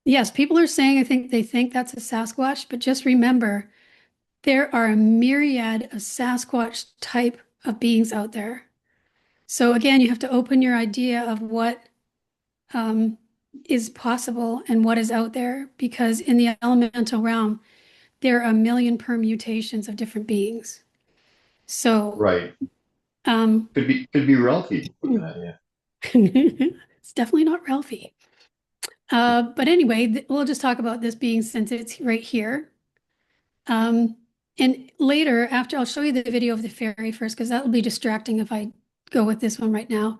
Yes, people are saying I think they think that's a Sasquatch, but just remember there are a myriad of Sasquatch type of beings out there. So again, you have to open your idea of what um, is possible and what is out there, because in the elemental realm, there are a million permutations of different beings. So Right. um, Could be Ralphie looking at you. it's definitely not Ralphie. But anyway, we'll just talk about this being since it's right here. Um, and later, after I'll show you the video of the fairy first, because that will be distracting if I go with this one right now.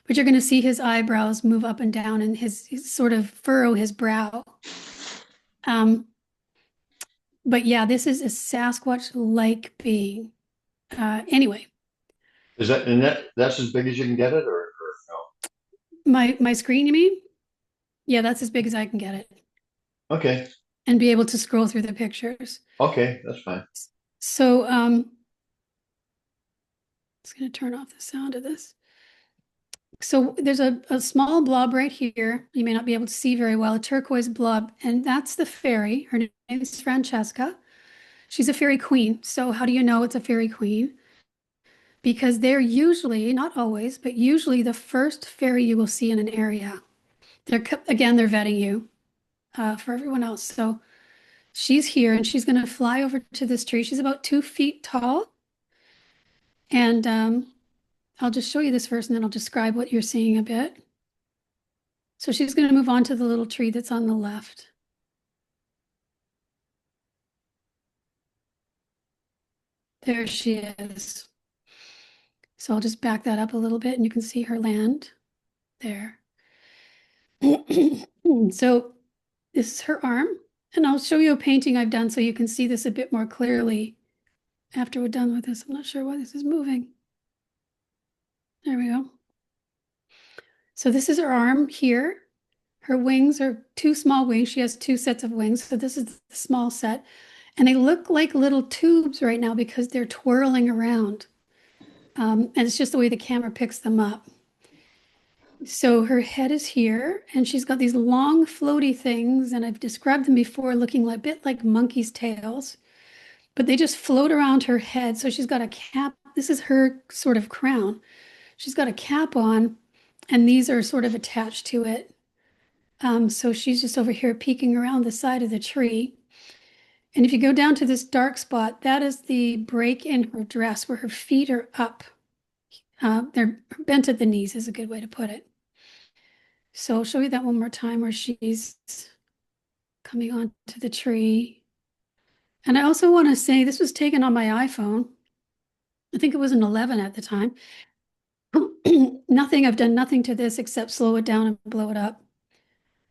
But you're going to see his eyebrows move up and down and his sort of furrow his brow. Um, but yeah, this is a Sasquatch-like being. Anyway, Is that's as big as you can get it, or no? my screen, you mean? Yeah, that's as big as I can get it Okay. and be able to scroll through the pictures. Okay, that's fine. So it's going to turn off the sound of this. So there's a small blob right here. You may not be able to see very well, a turquoise blob, and that's the fairy. Her name is Francesca. She's a fairy queen. So how do you know it's a fairy queen? Because they're usually, not always, but usually the first fairy you will see in an area. Again, they're vetting you for everyone else. So she's here and she's going to fly over to this tree. She's about 2 feet tall. And I'll just show you this first and then I'll describe what you're seeing a bit. So she's going to move on to the little tree that's on the left. There she is. So I'll just back that up a little bit and you can see her land there. So this is her arm. And I'll show you a painting I've done so you can see this a bit more clearly after we're done with this. I'm not sure why this is moving. There we go. So this is her arm here. Her wings are two small wings. She has two sets of wings. So this is the small set. And they look like little tubes right now because they're twirling around. And it's just the way the camera picks them up. So her head is here, and she's got these long floaty things, and I've described them before, looking a bit like monkeys' tails, but they just float around her head. So she's got a cap. This is her sort of crown. She's got a cap on, and these are sort of attached to it. So she's just over here peeking around the side of the tree. And if you go down to this dark spot, that is the break in her dress where her feet are up. They're bent at the knees, is a good way to put it. So I'll show you that one more time where she's coming onto the tree. And I also want to say this was taken on my iPhone. I think it was an 11 at the time. I've done nothing to this except slow it down and blow it up.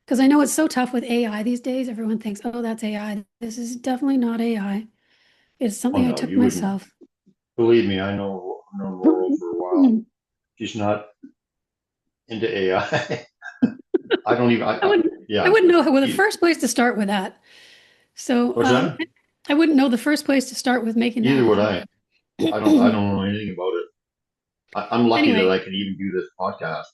Because I know it's so tough with AI these days. Everyone thinks, oh, that's AI. This is definitely not AI. It's Oh something I no, took you wouldn't myself. believe me. I've known Laurel for a while. She's not into AI. I don't even. I wouldn't, I Yeah. wouldn't know where the first place to start with that. So What's that? I wouldn't know the first place to start with making that Neither would I. happen. I don't know anything about it. I'm lucky that Anyway, I can even do this podcast.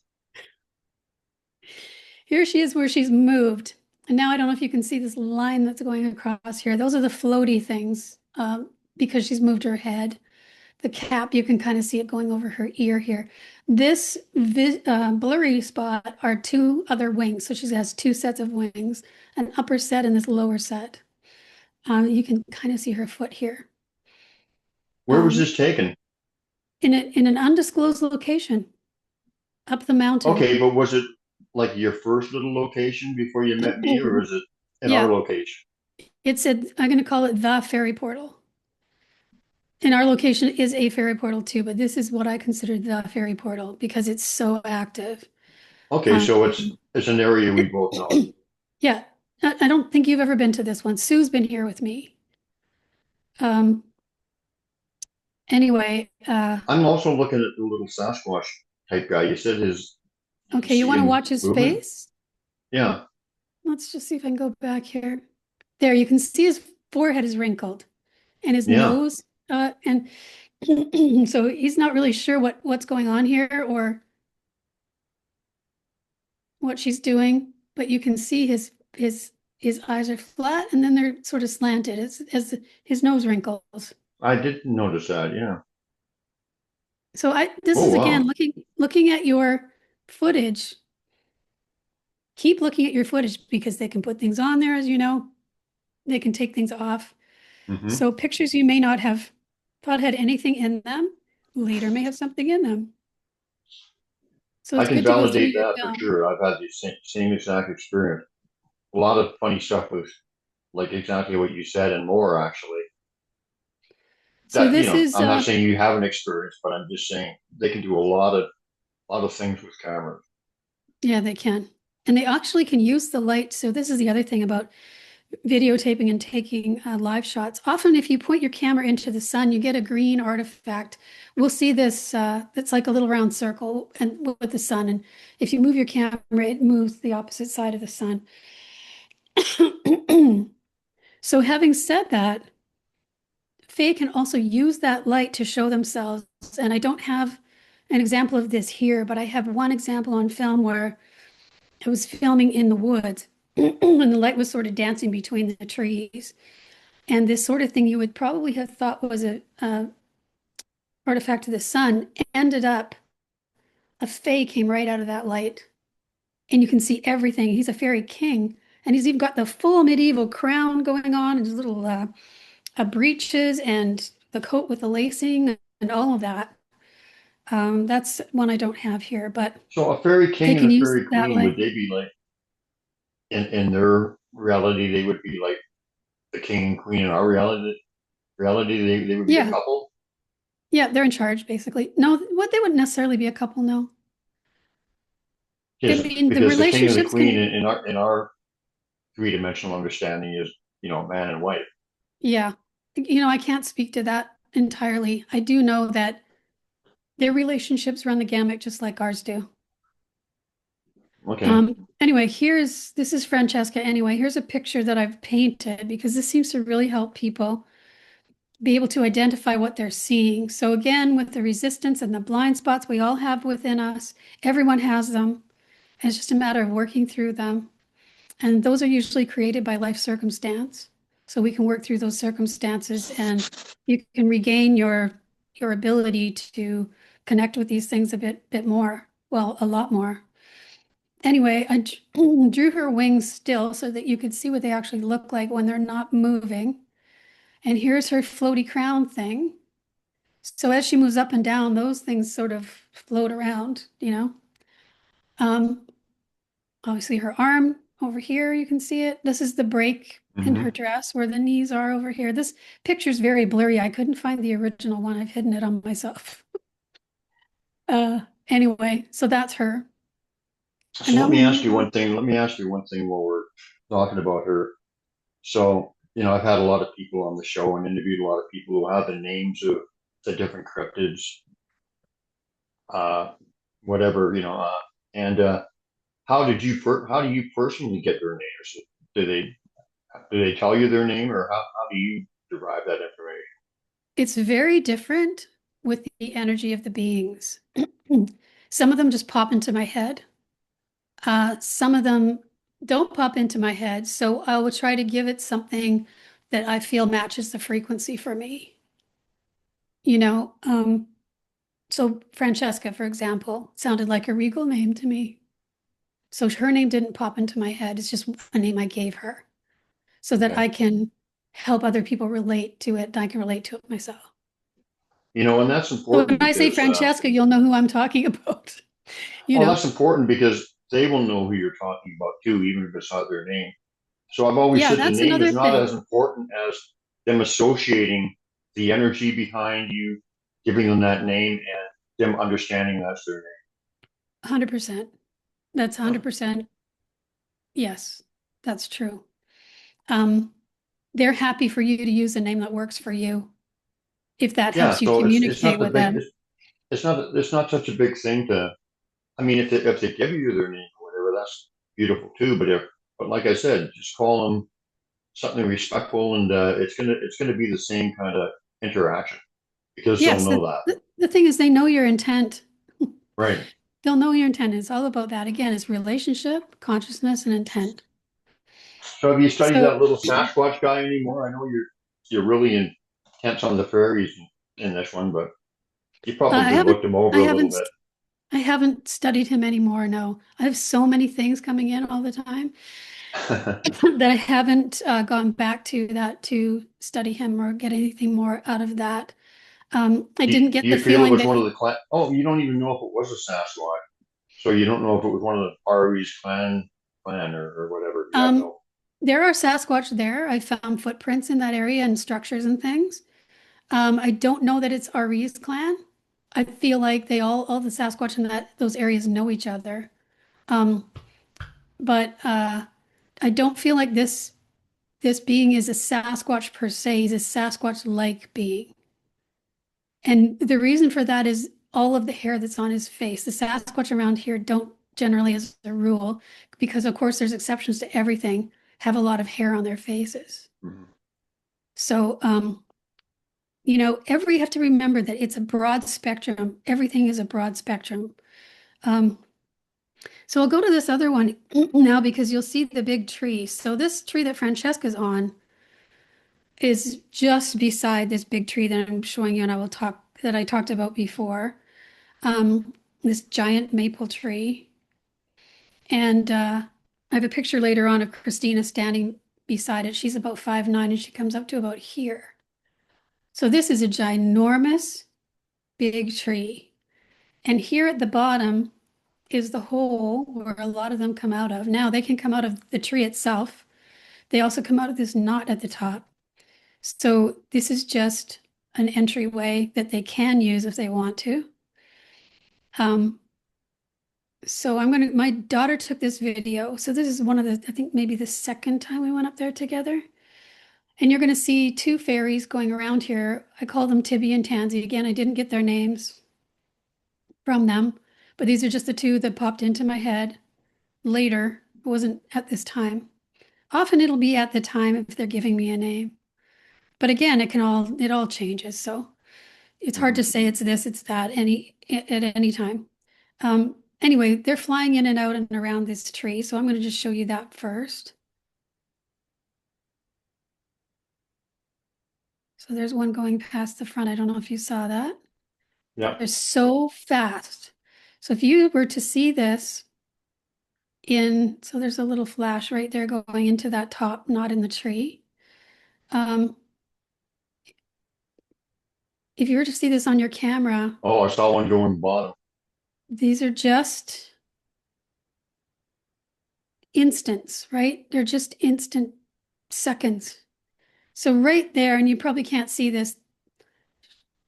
here she is where she's moved. And now I don't know if you can see this line that's going across here. Those are the floaty things because she's moved her head. The cap, you can kind of see it going over her ear here. This blurry spot are two other wings. So she has two sets of wings, an upper set and this lower set. You can kind of see her foot here. Where was Um, this taken? in an undisclosed location up the mountain. Okay, but was it like your first little location before you met me, or is it in our Yeah, location? I'm going to call it the fairy portal. And our location is a fairy portal too, but this is what I consider the fairy portal because it's so active. Okay, Um, so it's an area we both know. yeah, I don't think you've ever been to this one. Sue's been here with me. Um, anyway, I'm also looking at the little Sasquatch type guy. You said his. Did you okay, you see want to him watch his movement? face? Yeah, Let's just see if I can go back here. There, you can see his forehead is wrinkled and his yeah. nose, and so he's not really sure what's going on here or what she's doing, but you can see his his eyes are flat and then they're sort of slanted as his nose wrinkles. I did notice that. Yeah. So this Oh is again wow. looking at your footage. Keep looking at your footage because they can put things on there, as you know. They can take things off. Hmm. So pictures you may not have thought had anything in them later may have something in them. So I it's can good to go through validate your that for film. sure. I've had the same exact experience. A lot of funny stuff with like exactly what you said and more actually. So That, this is I'm not saying you haven't experienced, but I'm just saying they can do a lot of things with cameras. yeah, they can. And they actually can use the light. So this is the other thing about videotaping and taking live shots. Often, if you point your camera into the sun, you get a green artifact. We'll see this, it's like a little round circle and with the sun. And if you move your camera, it moves the opposite side of the sun. So having said that, Faye can also use that light to show themselves. And I don't have an example of this here, but I have one example on film where I was filming in the woods and the light was sort of dancing between the trees. And this sort of thing you would probably have thought was a artifact of the sun ended up, a fae came right out of that light. And you can see everything. He's a fairy king. And he's even got the full medieval crown going on and his little breeches and the coat with the lacing and all of that. That's one I don't have here, but So a fairy they king and can a use fairy it that queen, would way. they be like in their reality? They would be like the king and queen in our reality. They would be a Yeah. couple. Yeah, they're in charge basically. No, what they wouldn't necessarily be a couple, no. I Yes, mean, the because the king and the relationships queen can, in our three-dimensional understanding is man and wife. yeah. I can't speak to that entirely. I do know that their relationships run the gamut just like ours do. Okay. Anyway, this is Francesca. Anyway, here's a picture that I've painted because this seems to really help people be able to identify what they're seeing. So again, with the resistance and the blind spots we all have within us, everyone has them. And it's just a matter of working through them. And those are usually created by life circumstance. So we can work through those circumstances and you can regain your ability to connect with these things a bit more. Well, a lot more. Anyway, I drew her wings still so that you could see what they actually look like when they're not moving. And here's her floaty crown thing. So as she moves up and down, those things sort of float around. Um, Obviously her arm over here, you can see it. This is the break in her Hmm. dress where the knees are over here. This picture's very blurry. I couldn't find the original one. I've hidden it on myself. Anyway, so that's her. And So now let me we'll ask move you on. one thing. Let me ask you one thing while we're talking about her. So, I've had a lot of people on the show and interviewed a lot of people who have the names of the different cryptids, uh, whatever, and how do you personally get their names? Do they, do they tell you their name, or how do you derive that information? It's very different with the energy of the beings. Some of them just pop into my head. Some of them don't pop into my head, so I will try to give it something that I feel matches the frequency for me. You know, so Francesca, for example, sounded like a regal name to me. So her name didn't pop into my head. It's just a name I gave her so that Okay. I can help other people relate to it and I can relate to it myself. And that's So when important I say because, Francesca, you'll know who I'm talking about, you well, know. that's important because they will know who you're talking about too, even if it's not their name. So I've always Yeah, said the that's name another is not thing. as important as them associating the energy behind you, giving them that name, and them understanding that's their 100%. That's name. 100%. Yes, that's true. Um, they're happy for you to use a name that works for you if that Yeah, helps you so it's communicate not the with big them. it's not such a big thing to. I mean, if they give you their name or whatever, that's beautiful too. But like I said, just call them something respectful, and it's gonna be the same kind of interaction because they'll Yes, know that. the thing is they know your intent. Right. They'll know your intent. It's all about that. Again, it's relationship, consciousness, and intent. So have you studied So that little Sasquatch guy anymore? I know you're really intense on the fairies in this one, but you I probably haven't looked him I over a little haven't bit. I haven't studied him anymore, no. I have so many things coming in all the time that I haven't gone back to that to study him or get anything more out of that. I Do didn't get the you feel it feeling was that one of the clan? Oh, you don't even know if it was a Sasquatch, so you don't know if it was one of the Fairies clan or whatever. You have um, no. there are Sasquatch there. I found footprints in that area and structures and things. I don't know that it's Ari's clan. I feel like they all the Sasquatch in those areas know each other. Um, but I don't feel like this being is a Sasquatch per se. He's a Sasquatch-like being. And the reason for that is all of the hair that's on his face. The Sasquatch around here don't generally, as a rule, because of course there's exceptions to everything, have a lot of hair on their faces. Mhm. So, you have to remember that it's a broad spectrum. Everything is a broad spectrum. Um, so I'll go to this other one now because you'll see the big tree. So this tree that Francesca's on is just beside this big tree that I'm showing you, and I talked about before. This giant maple tree. And I have a picture later on of Christina standing beside it. She's about 5'9" and she comes up to about here. So this is a ginormous big tree. And here at the bottom is the hole where a lot of them come out of. Now they can come out of the tree itself. They also come out of this knot at the top. So this is just an entryway that they can use if they want to. Um, So my daughter took this video. So this is I think maybe the second time we went up there together. And you're going to see two fairies going around here. I call them Tibby and Tansy. Again, I didn't get their names from them, but these are just the two that popped into my head later. It wasn't at this time. Often it'll be at the time if they're giving me a name. But again, it all changes. So it's hard to Mhm. say it's this, it's that at any time. Anyway, they're flying in and out and around this tree, so I'm going to just show you that first. So there's one going past the front. I don't know if you saw that. Yeah. They're so fast. So if you were to see this so there's a little flash right there going into that top, not in the tree. Um, if you were to see this on your camera, Oh, I saw one going bottom. these are just instants, right? They're just instant seconds. So right there, and you probably can't see this,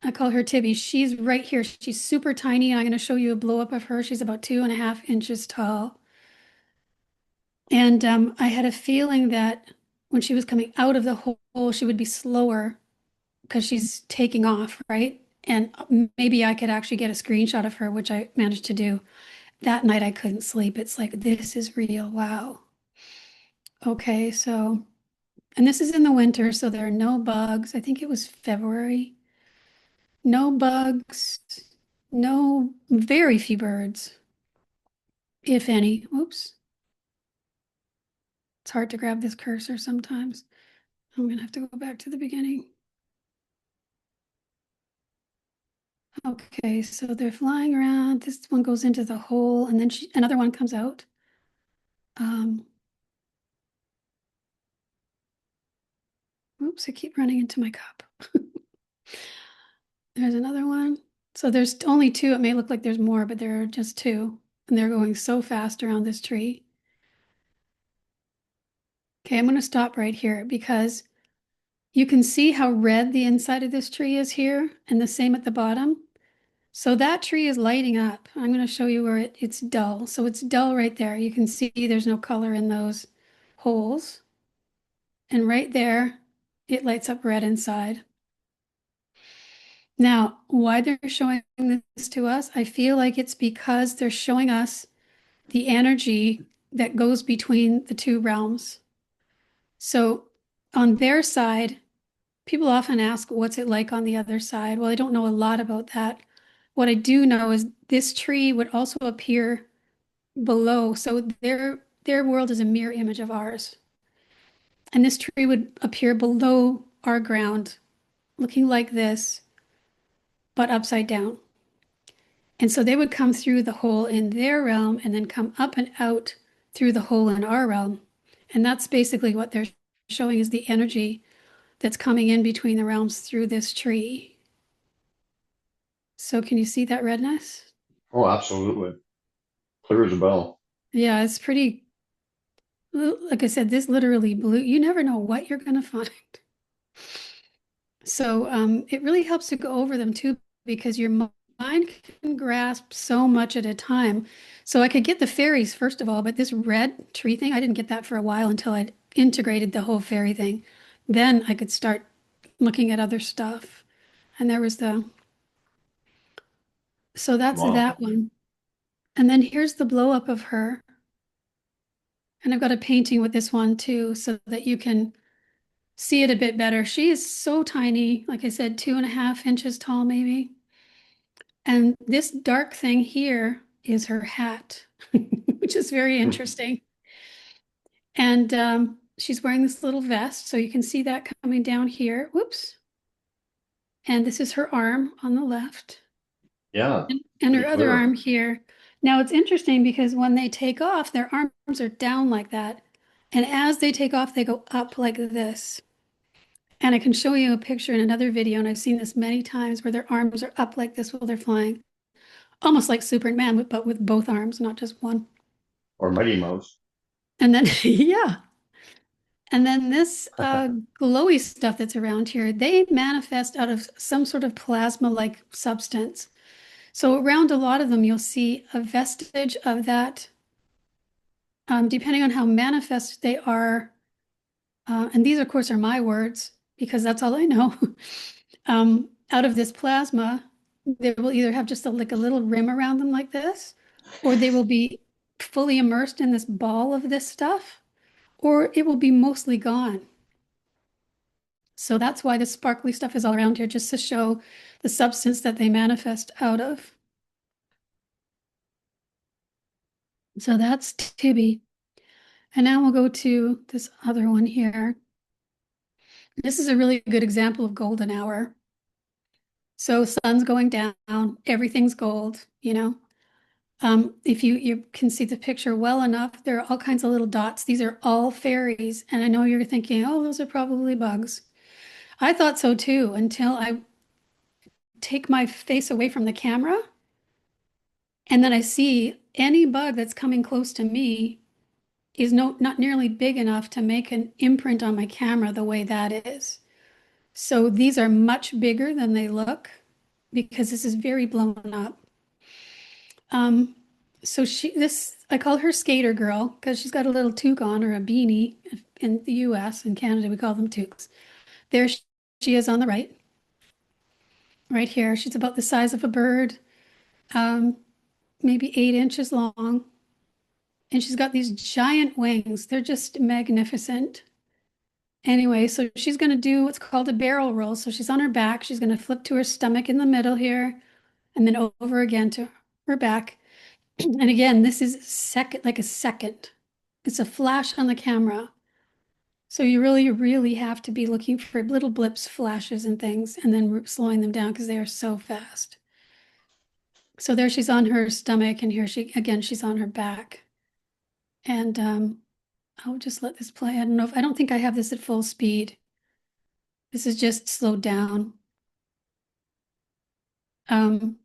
I call her Tibby. She's right here. She's super tiny. I'm going to show you a blow up of her. She's about 2.5 inches tall. And I had a feeling that when she was coming out of the hole, she would be slower because she's taking off, right? And maybe I could actually get a screenshot of her, which I managed to do. That night I couldn't sleep. It's like, this is real. Wow. Okay, and this is in the winter, so there are no bugs. I think it was February. No bugs, no, very few birds, if any. Oops, it's hard to grab this cursor sometimes. I'm gonna have to go back to the beginning. Okay, so they're flying around. This one goes into the hole, and then another one comes out. Um, Oops, I keep running into my cup. There's another one. So there's only two. It may look like there's more, but there are just two, and they're going so fast around this tree. Okay, I'm going to stop right here because you can see how red the inside of this tree is here, and the same at the bottom. So that tree is lighting up. I'm going to show you where it's dull. So it's dull right there. You can see there's no color in those holes. And right there, it lights up red inside. Now, why they're showing this to us, I feel like it's because they're showing us the energy that goes between the two realms. So on their side, people often ask, what's it like on the other side? Well, I don't know a lot about that. What I do know is this tree would also appear below. So their world is a mirror image of ours. And this tree would appear below our ground, looking like this, but upside down. And so they would come through the hole in their realm and then come up and out through the hole in our realm. And that's basically what they're showing is the energy that's coming in between the realms through this tree. So can you see that redness? Oh, absolutely. Clear as a bell. Yeah, it's pretty, like I said, this literally blew, you never know what you're going to find. So it really helps to go over them too, because your mind can grasp so much at a time. So I could get the fairies first of all, but this red tree thing, I didn't get that for a while until I'd integrated the whole fairy thing. Then I could start looking at other stuff. And there was so that's Wow. that one. And then here's the blow up of her. And I've got a painting with this one too, so that you can see it a bit better. She is so tiny, like I said, 2.5 inches tall, maybe. And this dark thing here is her hat, which is very interesting. And she's wearing this little vest, so you can see that coming down here. Whoops. And this is her arm on the left, Yeah, and pretty her other clear. arm here. Now it's interesting because when they take off, their arms are down like that. And as they take off, they go up like this. And I can show you a picture in another video, and I've seen this many times where their arms are up like this while they're flying, almost like Superman, but with both arms, not just one. Or Mighty Mouse. And then, yeah. And then this glowy stuff that's around here, they manifest out of some sort of plasma-like substance. So around a lot of them, you'll see a vestige of that, depending on how manifest they are. And these, of course, are my words because that's all I know. Out of this plasma, they will either have just like a little rim around them like this, or they will be fully immersed in this ball of this stuff, or it will be mostly gone. So that's why the sparkly stuff is all around here, just to show the substance that they manifest out of. So that's Tibby. And now we'll go to this other one here. This is a really good example of golden hour. So sun's going down, everything's gold, you know. If you can see the picture well enough, there are all kinds of little dots. These are all fairies. And I know you're thinking, oh, those are probably bugs. I thought so too, until I take my face away from the camera. And then I see any bug that's coming close to me is not nearly big enough to make an imprint on my camera the way that is. So these are much bigger than they look because this is very blown up. Um, so I call her Skater Girl because she's got a little toque on, or a beanie. In the US and Canada, we call them toques. There she is on the right here. She's about the size of a bird, um, maybe 8 inches long. And she's got these giant wings. They're just magnificent. Anyway, so she's going to do what's called a barrel roll. So she's on her back. She's going to flip to her stomach in the middle here, and then over again to her back. And again, this is like a second. It's a flash on the camera. So you really, really have to be looking for little blips, flashes, and things, and then slowing them down because they are so fast. So there she's on her stomach, and here she's on her back. And I'll just let this play. I don't think I have this at full speed. This is just slowed down. Um,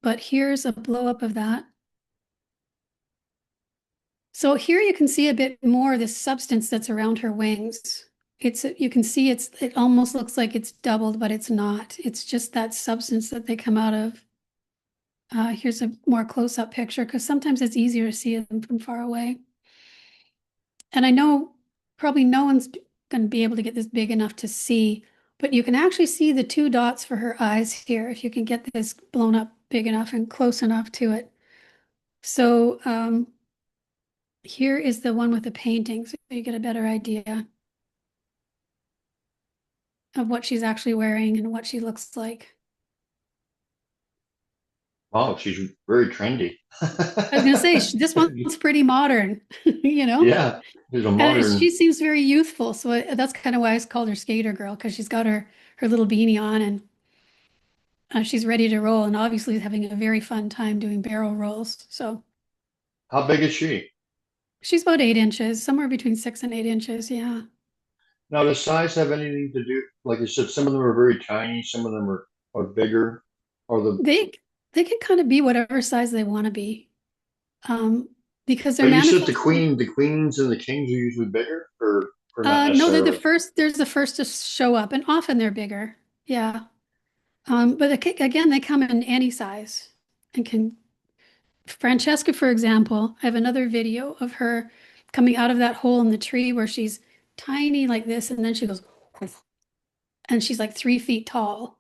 but here's a blow up of that. So here you can see a bit more of this substance that's around her wings. You can see it almost looks like it's doubled, but it's not. It's just that substance that they come out of. Here's a more close-up picture because sometimes it's easier to see them from far away. And I know probably no one's going to be able to get this big enough to see, but you can actually see the two dots for her eyes here if you can get this blown up big enough and close enough to it. So here is the one with the painting, so you get a better idea of what she's actually wearing and what she looks like. Wow, she's very trendy. I was gonna say this one's pretty modern, you know, Yeah, she's a and she modern. seems very youthful. So that's kind of why I called her Skater Girl because she's got her little beanie on and she's ready to roll and obviously is having a very fun time doing barrel rolls. So How big is she? she's about 8 inches, somewhere between 6 and 8 inches. Yeah, Now, does size have anything to do? Like you said, some of them are very tiny, some of them are bigger. Or the they they can kind of be whatever size they want to be, um, because they're but you said manifesting. the queens and the kings are usually bigger, or not No, they're the necessarily. first. There's the first to show up, and often they're bigger. Yeah. But again, they come in any size and can. Francesca, for example, I have another video of her coming out of that hole in the tree where she's tiny like this, and then she goes, and she's like 3 feet tall.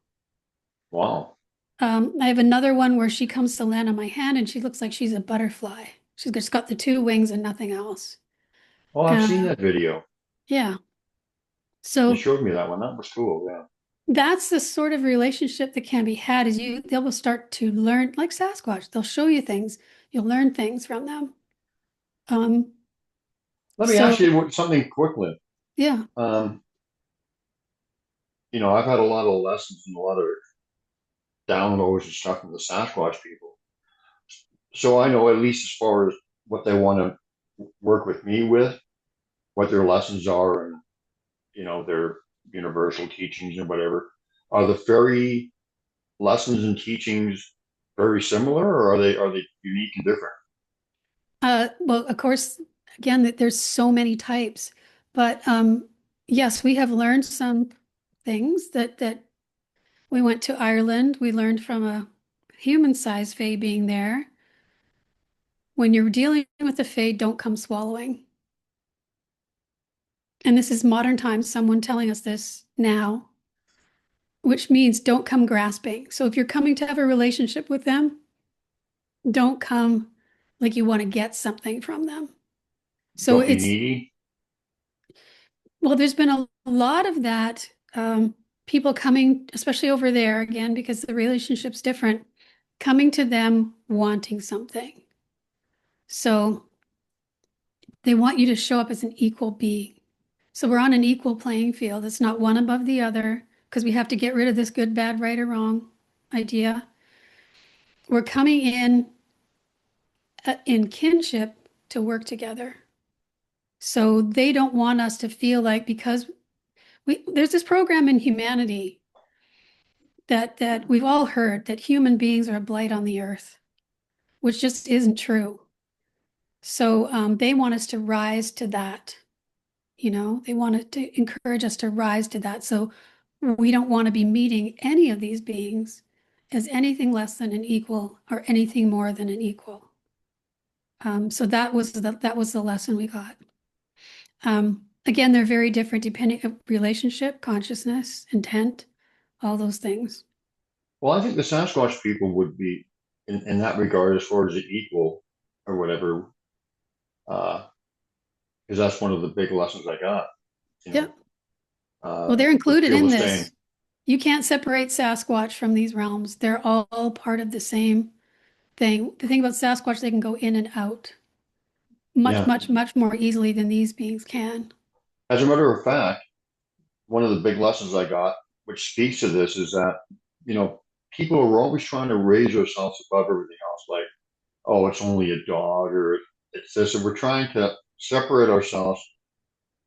Wow. I have another one where she comes to land on my hand, and she looks like she's a butterfly. She's just got the two wings and nothing else. Oh, I've seen Uh, that video. yeah. You So showed me that one. That was cool. Yeah. that's the sort of relationship that can be had is they will start to learn like Sasquatch. They'll show you things. You'll learn things from them. Um, Let me so ask you something quickly. yeah. Um, I've had a lot of lessons and a lot of downloads and stuff from the Sasquatch people. So I know at least as far as what they want to work with me with, what their lessons are, and their universal teachings and whatever. Are the fairy lessons and teachings very similar, or are they unique and different? Well, of course, again, that there's so many types, but yes, we have learned some things that we went to Ireland. We learned from a human-sized fae being there. When you're dealing with the fae, don't come swallowing. And this is modern times, someone telling us this now, which means don't come grasping. So if you're coming to have a relationship with them, don't come like you want to get something from them. So Don't be it's, needy. well, there's been a lot of that. People coming, especially over there again, because the relationship's different, coming to them wanting something. So they want you to show up as an equal being. So we're on an equal playing field. It's not one above the other because we have to get rid of this good, bad, right, or wrong idea. We're coming in kinship to work together. So they don't want us to feel like because there's this program in humanity that we've all heard that human beings are a blight on the earth, which just isn't true. So they want us to rise to that. They want to encourage us to rise to that. So we don't want to be meeting any of these beings as anything less than an equal or anything more than an equal. So that was the lesson we got. Again, they're very different depending on relationship, consciousness, intent, all those things. Well, I think the Sasquatch people would be in that regard as far as the equal or whatever, because that's one of the big lessons I got. You Yeah. know, Well, they're to included feel in the same. this. You can't separate Sasquatch from these realms. They're all part of the same thing. The thing about Sasquatch, they can go in and out much, Yeah. much, much more easily than these beings can. As a matter of fact, one of the big lessons I got, which speaks to this, is that you know people are always trying to raise ourselves above everything else. Like, oh, it's only a dog, or it's this, and we're trying to separate ourselves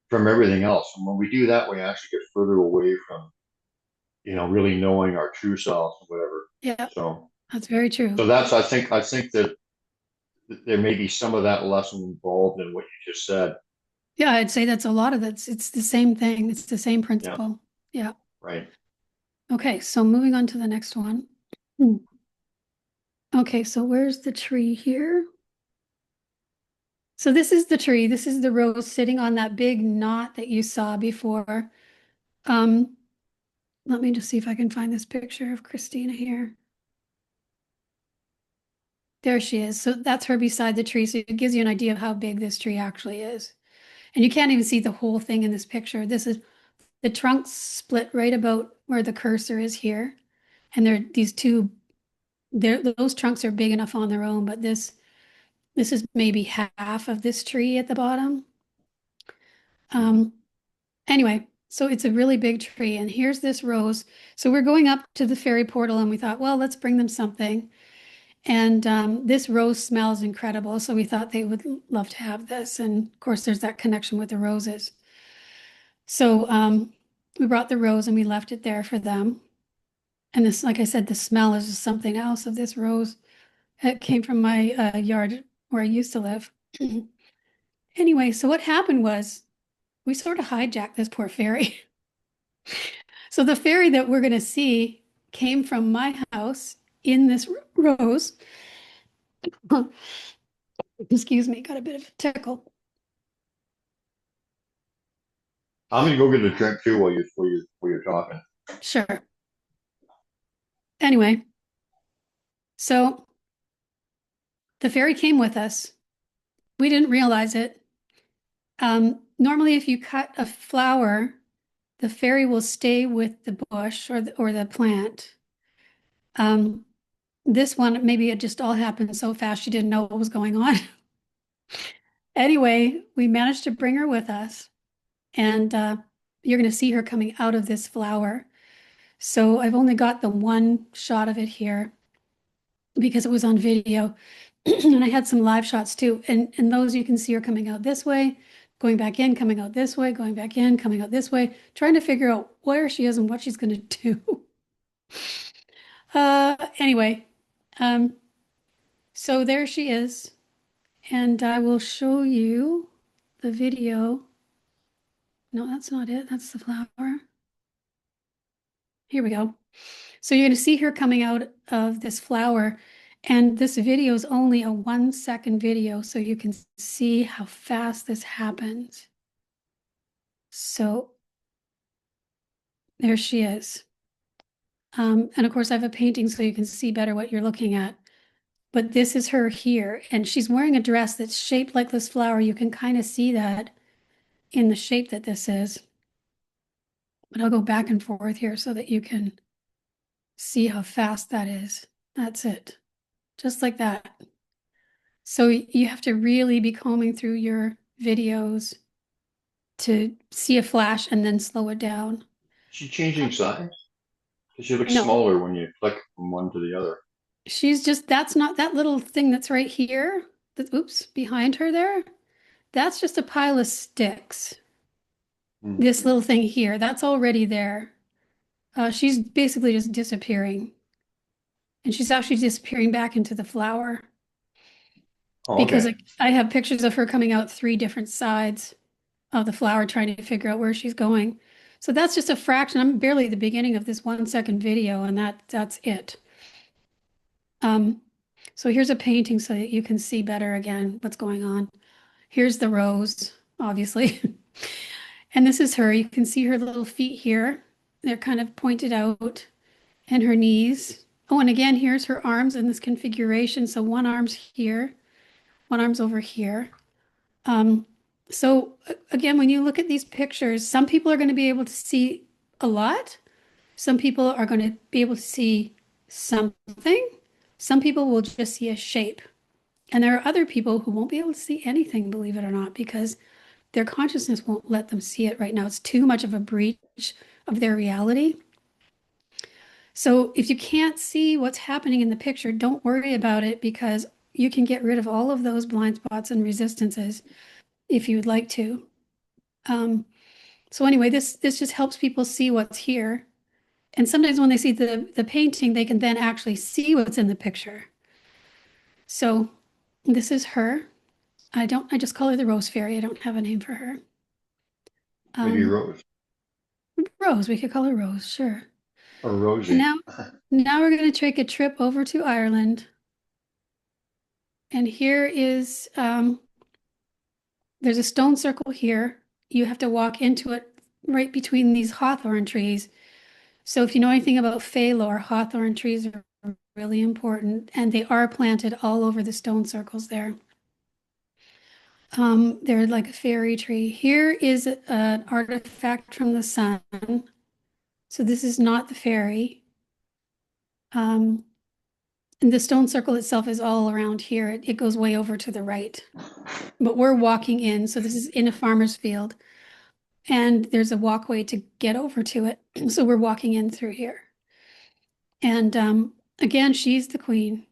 from everything else. And when we do that, we actually get further away from really knowing our true selves and whatever. Yeah, So, that's very true. so that's I think that there may be some of that lesson involved in what you just said. Yeah, I'd say that's a lot of it. It's the same thing. It's the same Yeah, principle. Yeah. right. Okay, so moving on to the next one. Hmm. Okay, so where's the tree here? So this is the tree. This is the rose sitting on that big knot that you saw before. Um, Let me just see if I can find this picture of Christina here. There she is. So that's her beside the tree. So it gives you an idea of how big this tree actually is. And you can't even see the whole thing in this picture. This is the trunk split right about where the cursor is here. And there are these two those trunks are big enough on their own, but this is maybe half of this tree at the bottom. Um, anyway, so it's a really big tree, and here's this rose. So we're going up to the fairy portal, and we thought, well, let's bring them something. And this rose smells incredible, so we thought they would love to have this. And of course, there's that connection with the roses. So we brought the rose and we left it there for them. And this, like I said, the smell is just something else of this rose. It came from my yard where I used to live. Anyway, so what happened was we sort of hijacked this poor fairy. So the fairy that we're going to see came from my house in this rose. Excuse me, got a bit of a tickle. I'm gonna go get a drink too while you're talking. Sure. Anyway, so the fairy came with us. We didn't realize it. Normally, if you cut a flower, the fairy will stay with the bush or the plant. Um, this one, maybe it just all happened so fast she didn't know what was going on. Anyway, we managed to bring her with us, and you're going to see her coming out of this flower. So I've only got the one shot of it here because it was on video. And I had some live shots too. And those you can see her coming out this way, going back in, coming out this way, going back in, coming out this way, trying to figure out where she is and what she's going to do. Anyway, um, so there she is. And I will show you the video. No, that's not it. That's the flower. Here we go. So you're going to see her coming out of this flower. And this video is only a 1 second video, so you can see how fast this happens. So there she is. And of course, I have a painting so you can see better what you're looking at. But this is her here, and she's wearing a dress that's shaped like this flower. You can kind of see that in the shape that this is. But I'll go back and forth here so that you can see how fast that is. That's it. Just like that. So you have to really be combing through your videos to see a flash and then slow it down. Is she changing size? Because she looks No, smaller when you click from one to the other. she's just, that's not that little thing that's right here. That, oops, behind her there. That's just a pile of sticks. This Mhm. little thing here, that's already there. She's basically just disappearing. And she's actually disappearing back into the flower Oh, because okay. I have pictures of her coming out 3 different sides of the flower trying to figure out where she's going. So that's just a fraction. I'm barely at the beginning of this 1 second video, and that's it. Um, so here's a painting so that you can see better again what's going on. Here's the rose, obviously. And this is her. You can see her little feet here. They're kind of pointed out, and her knees. Oh, and again, here's her arms in this configuration. So one arm's here, one arm's over here. Um, so again, when you look at these pictures, some people are going to be able to see a lot. Some people are going to be able to see something. Some people will just see a shape. And there are other people who won't be able to see anything, believe it or not, because their consciousness won't let them see it right now. It's too much of a breach of their reality. So if you can't see what's happening in the picture, don't worry about it because you can get rid of all of those blind spots and resistances if you would like to. Um, so anyway, this just helps people see what's here. And sometimes when they see the painting, they can then actually see what's in the picture. So this is her. I just call her the Rose Fairy. I don't have a name for her. Maybe Um, Rose Rose, we could call her Rose, sure. or And Rosie. now we're going to take a trip over to Ireland. And here is, there's a stone circle here. You have to walk into it right between these hawthorn trees. So if you know anything about Fay lore, hawthorn trees are really important, and they are planted all over the stone circles there. They're like a fairy tree. Here is an artifact from the sun. So this is not the fairy. Um, And the stone circle itself is all around here. It goes way over to the right. But we're walking in, so this is in a farmer's field. And there's a walkway to get over to it. So we're walking in through here. And again, she's the queen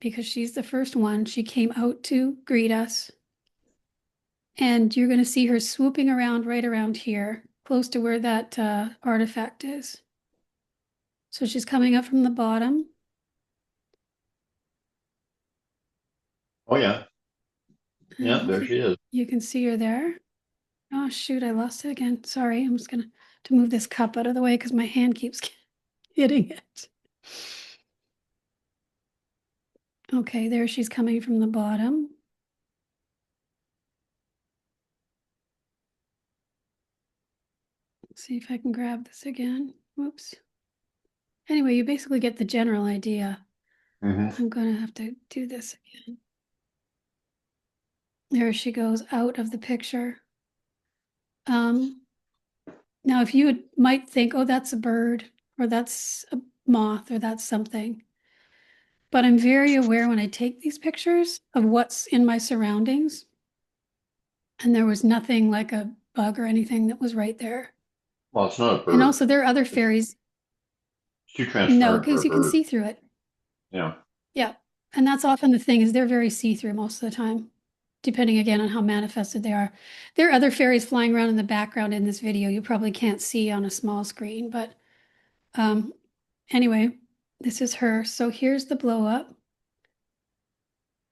because she's the first one. She came out to greet us. And you're going to see her swooping around right around here, close to where that artifact is. So she's coming up from the bottom. Oh yeah, yeah, there Hopefully she is. you can see her there. Oh shoot, I lost it again. Sorry, I'm just gonna to move this cup out of the way because my hand keeps hitting it. Okay, there she's coming from the bottom. Let's see if I can grab this again. Whoops. Anyway, you basically get the general idea. Hmm. I'm gonna have to do this again. There she goes out of the picture. Now if might think, oh, that's a bird, or that's a moth, or that's something. But I'm very aware when I take these pictures of what's in my surroundings. And there was nothing like a bug or anything that was right there. Well, it's not a And bird. also there are other It's fairies. too No, transparent for because a you can bird. see through it. Yeah. Yeah. And that's often the thing is they're very see-through most of the time, depending again on how manifested they are. There are other fairies flying around in the background in this video you probably can't see on a small screen, but um, anyway, this is her. So here's the blow up.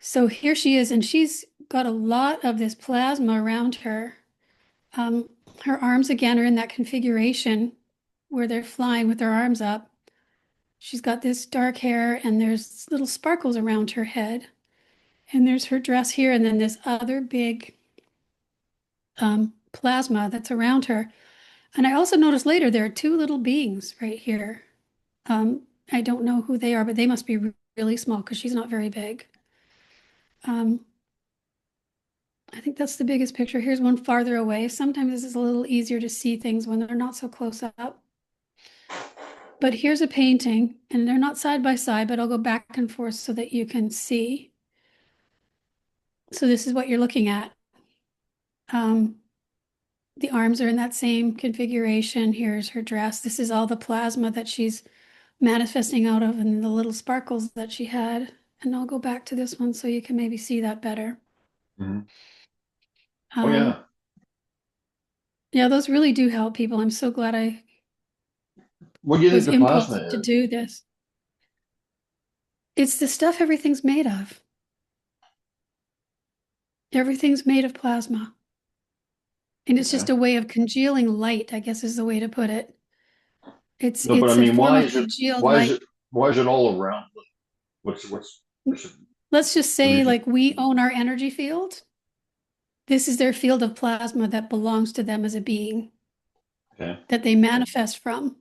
So here she is, and she's got a lot of this plasma around her. Um, Her arms again are in that configuration where they're flying with their arms up. She's got this dark hair and there's little sparkles around her head. And there's her dress here, and then this other big plasma that's around her. And I also noticed later there are two little beings right here. I don't know who they are, but they must be really small because she's not very big. Um, I think that's the biggest picture. Here's one farther away. Sometimes this is a little easier to see things when they're not so close up. But here's a painting, and they're not side by side, but I'll go back and forth so that you can see. So this is what you're looking at. Um, the arms are in that same configuration. Here's her dress. This is all the plasma that she's manifesting out of and the little sparkles that she had. And I'll go back to this one so you can maybe see that better. Hmm. Oh Um, yeah. yeah, those really do help people. I'm so glad I What do you think was the plasma impulsed to is? do this. It's the stuff everything's made of. Everything's made of plasma. And it's just Okay. a way of congealing light, I guess is the way to put it. It's No, but I it's a mean, form of congealed light. why is it all around? What's it, Let's just the say reason? like we own our energy field. This is their field of plasma that belongs to them as a being Okay. that they manifest from.